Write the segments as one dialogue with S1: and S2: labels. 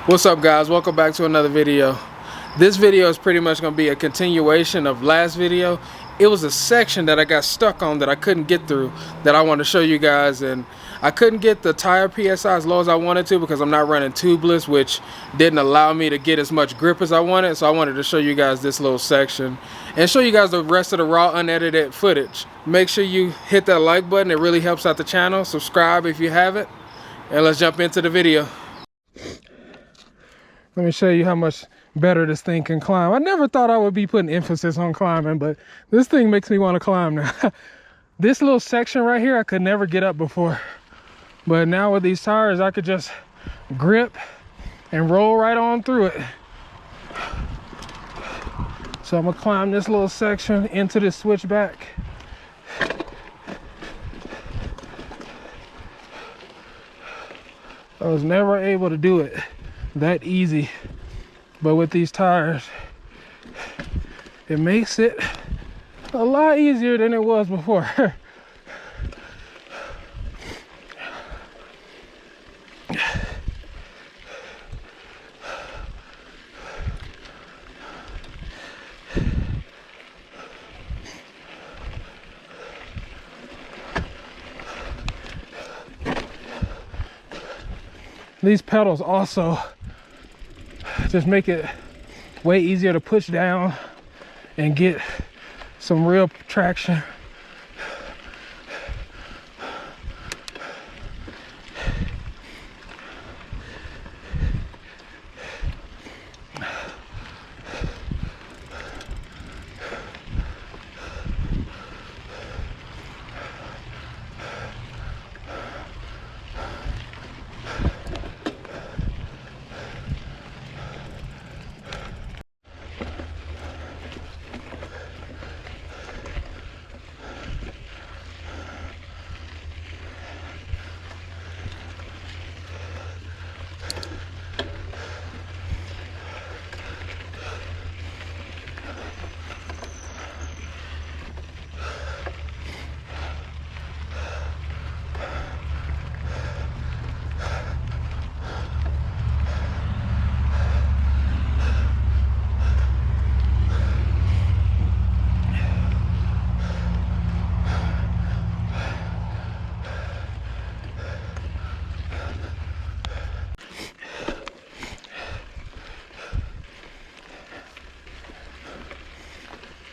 S1: What's up, guys? Welcome back to another video. This video is pretty much going to be a continuation of last video. It was a section that I got stuck on that I couldn't get through that I want to show you guys, and I couldn't get the tire PSI as low as I wanted to because I'm not running tubeless, which didn't allow me to get as much grip as I wanted. So I wanted to show you guys this little section and show you guys the rest of the raw unedited footage. Make sure you hit that like button. It really helps out the channel. Subscribe if you haven't, and let's jump into the video. Let me show you how much better this thing can climb. I never thought I would be putting emphasis on climbing, but this thing makes me want to climb now. This little section right here, I could never get up before. But now with these tires, I could just grip and roll right on through it. So I'm gonna climb this little section into this switchback. I was never able to do it that easy, but with these tires it makes it a lot easier than it was before. These pedals also just make it way easier to push down and get some real traction.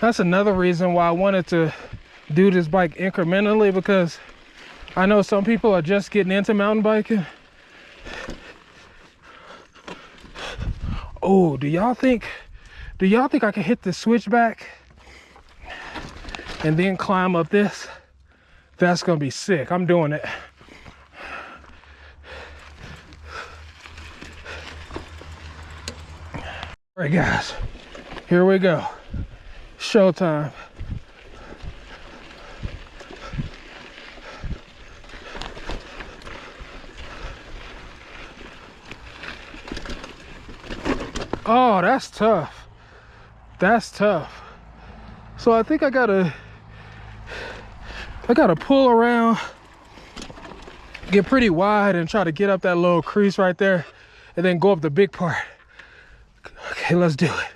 S1: That's another reason why I wanted to do this bike incrementally, because I know some people are just getting into mountain biking. Oh, do y'all think I can hit the switchback and then climb up this? That's gonna be sick. I'm doing it. All right, guys, here we go. Showtime. Oh, that's tough. That's tough. So I think I gotta pull around, get pretty wide and try to get up that little crease right there and then go up the big part. Okay, let's do it.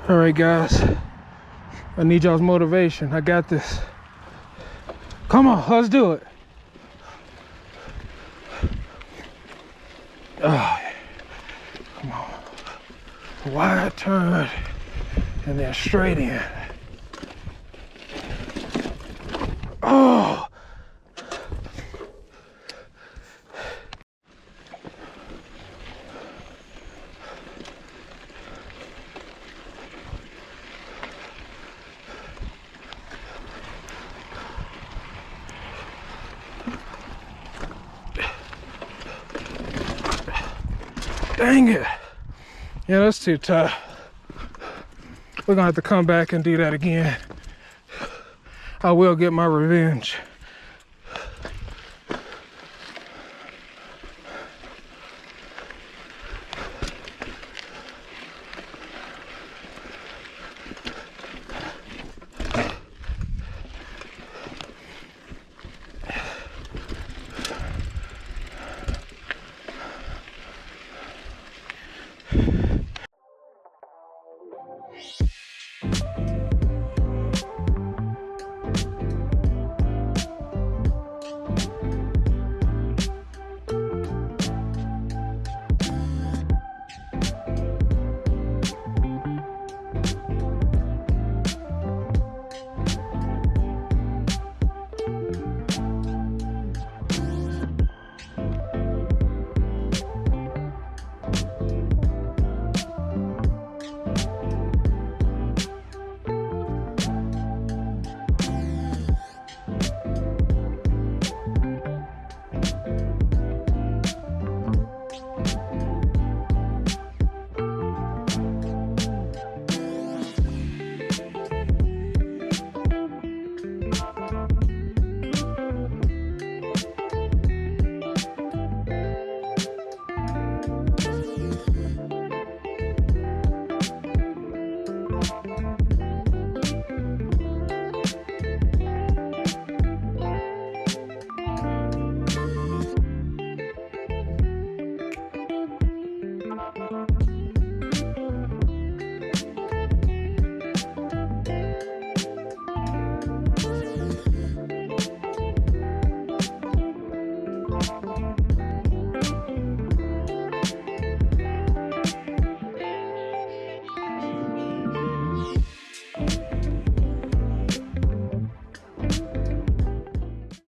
S1: All right, guys, I need y'all's motivation. I got this. Come on, let's do it. Oh, come on. Wide turn and then straight in. Oh. Dang it. Yeah, that's too tough. We're gonna have to come back and do that again. I will get my revenge.